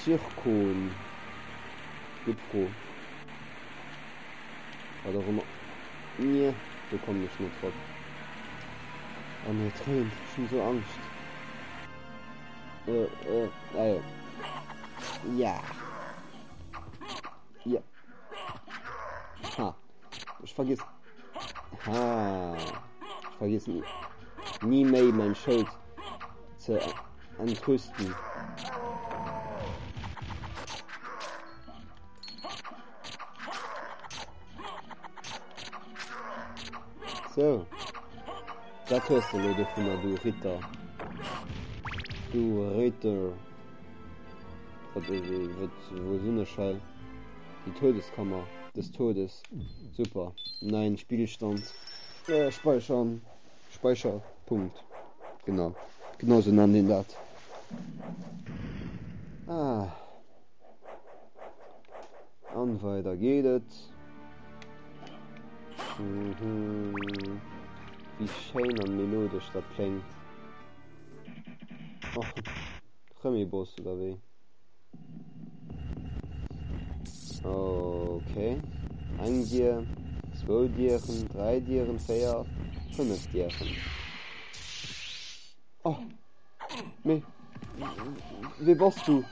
Zirkon. Gipro. Oder auch immer. Nee, da komme ich nicht drauf. Oh ne, Tränen, schon so Angst. Ja. Ja. Ha. Ich vergiss. Ha. Ich vergiss nie mehr mein Schild zu entrüsten. So. Das hörst du, Leute, von der, du Ritter. Du Ritter. Wo so eine Schall. Die Todeskammer des Todes. Super. Nein, Spielstand. Speichern. Speicherpunkt. Genau. Genauso nennen den das. Ah. Und weiter geht es. Wie schön und melodisch das klingt. Oh, Remy-Boss oder wie? Okay. 1 Tier, 2 Tieren, 3 Tieren, 4, 5 Tieren. Oh. Wie warst du?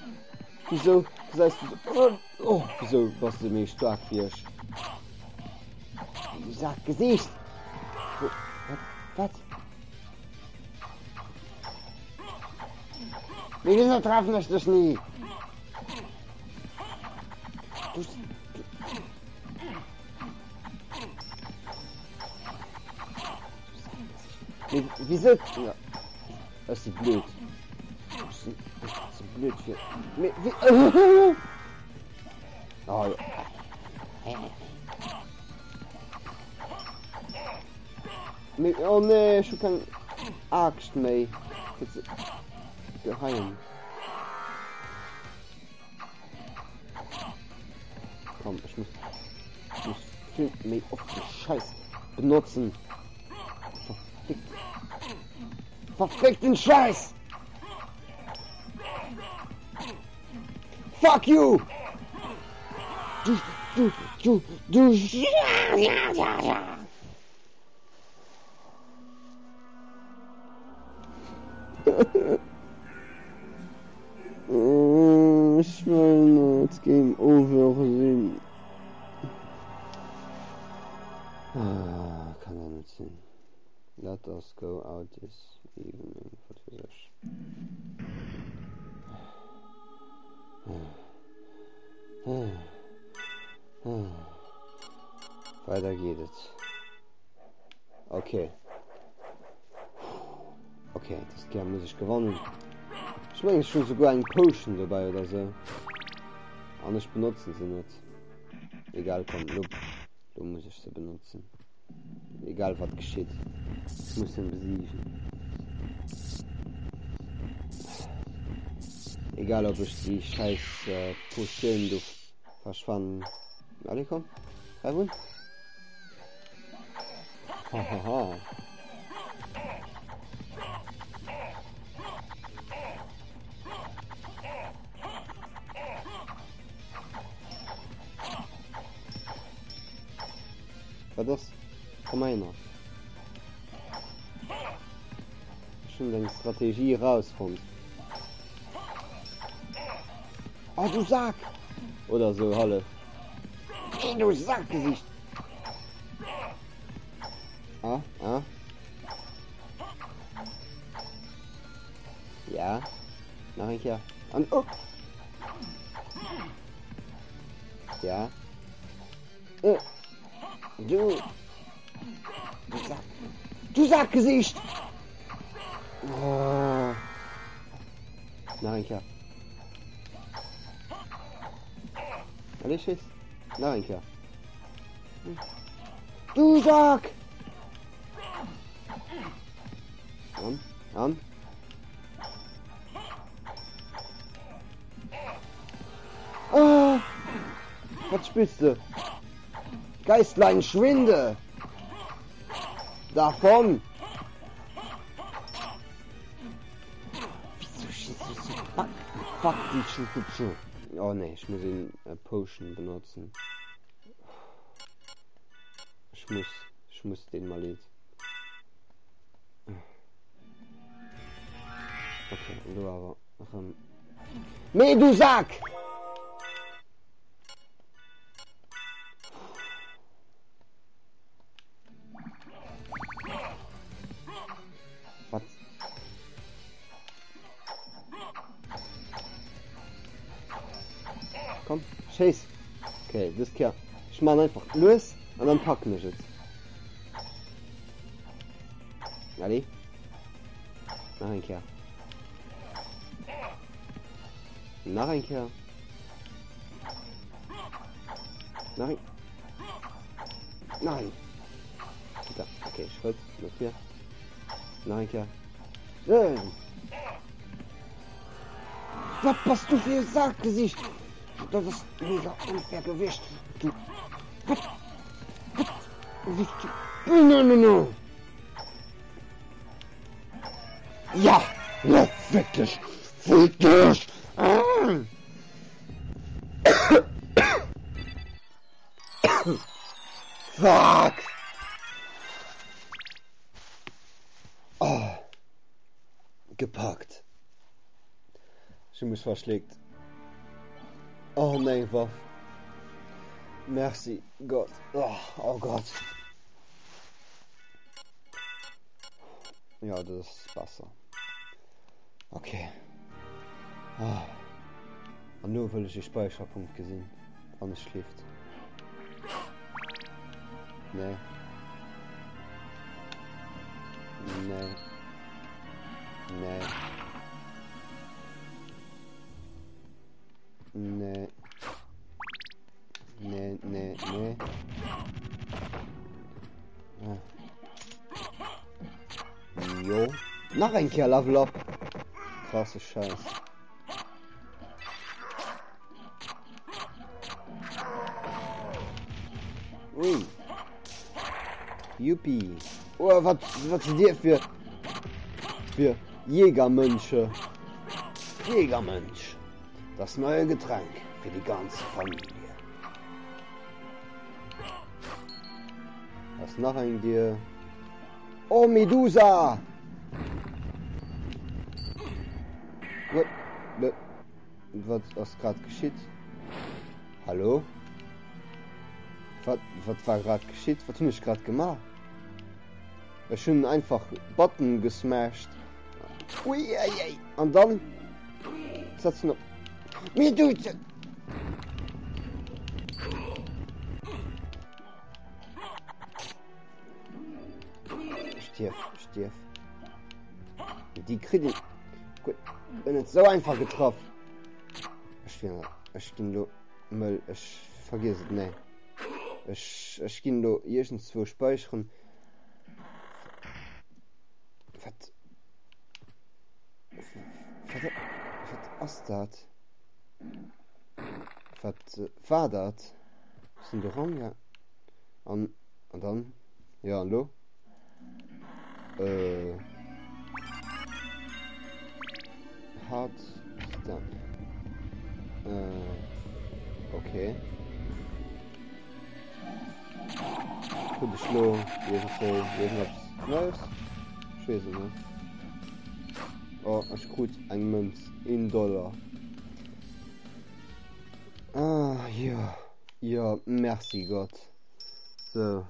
Wieso sagst du? Oh, wieso warst du mich stark wirst? Du sagst Gesicht. Was? Wieso treffen ich dich nie? Wieso? Ja. Das ist blöd. Das ist blöd hier. Oh, ja. Oh nee, ich kann Axt mehr. Geheim. Komm, ich muss viel mehr auf den Scheiß benutzen. Verfickten Scheiß! Fuck you! Du. Ja. Ich meine, das Game over sehen. Kann er nicht sehen. Let us go out this evening for this. Weiter geht es. Okay. Okay, das Game muss ich gewonnen. Ich meine schon sogar ein Potion dabei oder so. Anders benutzen sie nicht. Egal, komm, du musst ich sie benutzen. Egal was geschieht. Ich muss ihn besiegen. Egal ob ich die scheiß Potion du verschwanden. Alle komm. Rein. Hahaha. Was das? Komm einer. Schon deine Strategie rauskommt. Oh, du Sack! Oder so, Halle. Hey, du Sackgesicht! Ah. Ja. Nachher. Und oh! Ja. Du Sackgesicht! Oh. Nachher. Alles ist? Nachher. Du Sack! An. Oh. Was spielst du? Geistlein, schwinde! Davon! Wieso schießt du so fuck, die Schuhe. Oh ne, ich muss den Potion benutzen. Ich muss den mal jetzt. Okay, du aber. Medusack! Was? Komm, chase. Okay, das ist klar. Ich mach einfach los und dann packen wir jetzt. Allez. Noch ein Kerl. Noch ein Kerl. Nein. Nein. Okay, Schritt. Noch hier. Noch ein Kerl. Was hast du für ein Sackgesicht? Das ist mega unfair gewischt. Du. Was? No. Ja, wirklich. Voll durch. Fuck. Oh. Gepackt. Ich mich verschlägt. Oh nein, Waff. Merci, Gott. Oh Gott. Ja, das ist Wasser. Okay. Und nur weil ich den Speicherpunkt gesehen. Alles schläft. Nee. Jo. Noch ein Kerl, Level up. Krasse Scheiß. Ui. Yuppie. Oh, was sind die für Jägermönche? Jägermönch. Das neue Getränk für die ganze Familie. Was noch ein dir? Oh, Medusa! Was ist gerade geschieht? Hallo? Was war gerade geschieht? Was habe ich gerade gemacht? Ich schon einfach Button gesmashed. Ui, und dann setzt noch. Medusa! Stirb. Die kriegen. Gut, bin jetzt so einfach getroffen. Ich ging do Müll, ich vergiss es, ne. Ich ging do irgendwo speichern. Was ist das? Was war das? Sind wir ran, ja. Und dann? Ja, hallo? Hard Stamp. Okay. Gut, ich lo irgendwas Neues. Scheiße, ne? Oh, ich gut ein Münz in $. Ja. Ja, merci Gott. So.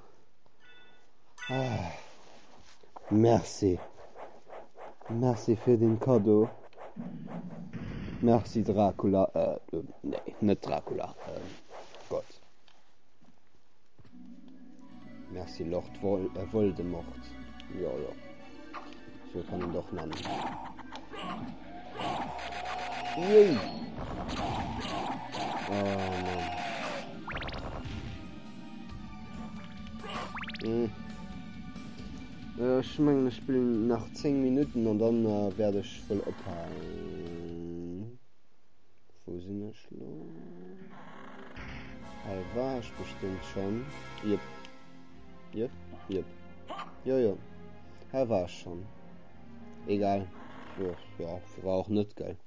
Merci. Merci für den Kado. Merci Dracula. Nee, nicht Dracula. Gott. Merci Lord Voldemort. Ja. So kann ihn doch nennen. Yay. Oh Mann. Ich meine, ich spiele nach 10 Minuten und dann werde ich voll abhalten. Wo sind ich los? War ich bestimmt schon. Yep. Ja. War ich schon. Egal. Ja, war auch nicht geil.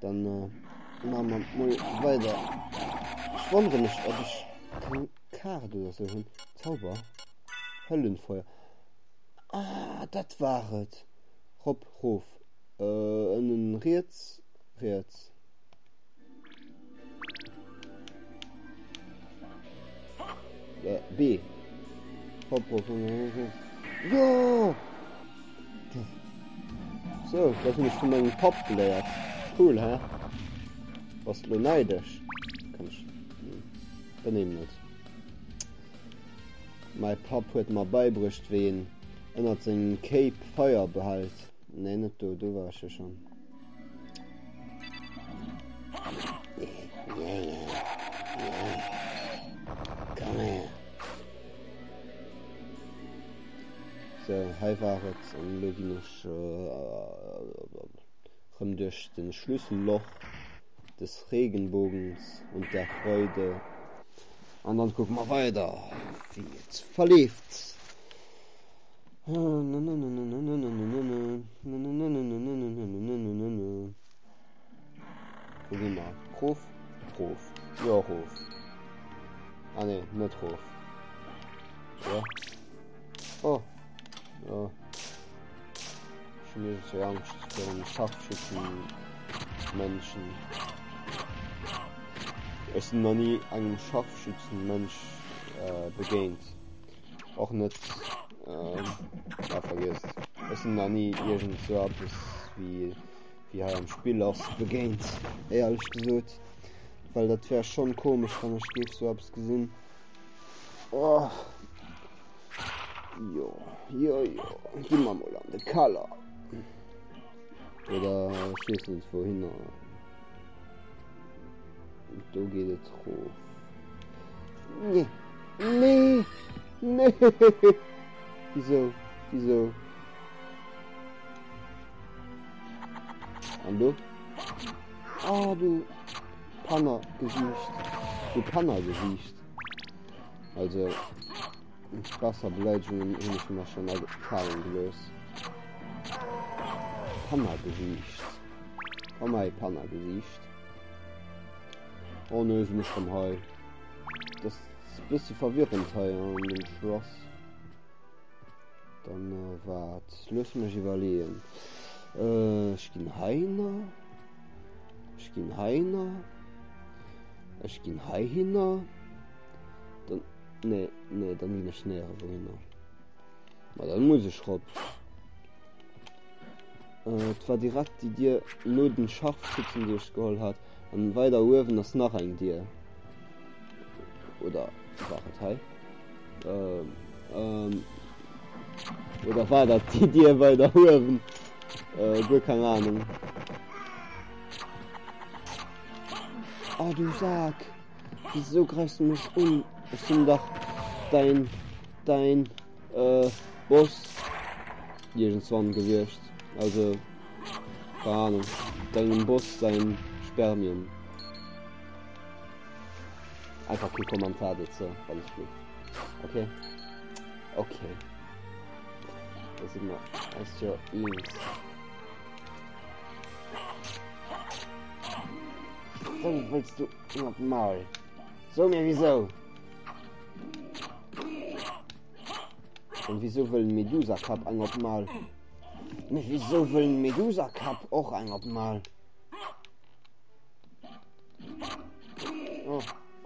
dann machen wir mal weiter. Ich wundere mich, ob ich keine Karte oder so hin. Zauber. Höllenfeuer. Ah, das war es. Hof. Einen Rätz. B. Hof. Jo! So, das ist von meinem Pop gelehrt. Cool, hä? Was du neidisch? Kann ich benehmen nicht. Mein Pop hat mir beigebracht, wen er seinen Cape Feuer behält. Nein, nicht du warst ja schon. Ja. Komm her. So, hier war es und logisch durch den Schlüsselloch des Regenbogens und der Freude. Und dann gucken wir weiter. Wie jetzt verlieft. Gucken wir. Hof. Ja, Hof. Ah ne, nicht Hof. Ja. Oh. Ja. Ich habe so Angst vor den Scharfschützen-Menschen. Es sind noch nie einen Scharfschützen-Mensch begegnet. Auch nicht, vergisst. Es sind noch nie irgend so etwas wie ein Spiel aus begegnet. Ehrlich gesagt. Weil das wäre schon komisch, wenn ich so etwas gesehen. Oh. Jo. Gehen wir mal an den Color. Oder schießen uns wohin. Da geht es hoch. Nee. Wieso? Hallo? Ah, du Pannergesicht. Also, Wasserbeleidigungen habe ich mir schon gefallen gelöst. Pannergesicht. Oh mein Pannergesicht. Oh ne, ist nicht vom Heu. Das ist ein bisschen verwirrend hier an dem Schloss. Dann warte. Lass mich überlegen. Ich gehe Heiner. Dann. Nee, dann bin ich näher wohin. Aber dann muss ich schrott. Es war direkt die dir nur den Scharfschützen, die ich geholt hat. Und weiter oben das nach ein dir. Oder war es hey? Oder war das die dir weiter oben? Keine Ahnung. Oh, du Sack. Wieso greifst du mich um? Ich bin doch dein Boss irgendwann gewirrscht. Also, keine Ahnung. Dein Boss, sein Spermien. Einfach kein Kommentar dazu. Alles gut. Okay. Das ist immer. Das ist ja links. So willst du nochmal. So mir wieso? Und wieso will Medusa Cup ein mal? Wieso will Medusa Cup auch ein mal?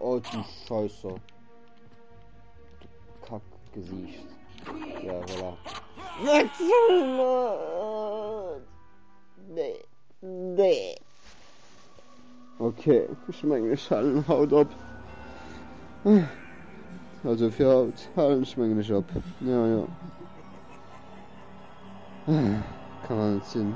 Oh, du Scheiße. Du Kackgesicht. Ja, voilà. Nee. Okay, ich meine, Schallen haut ab. Also für Haut, Hallen schmengen nicht ab. Ja. Kann man nicht sehen.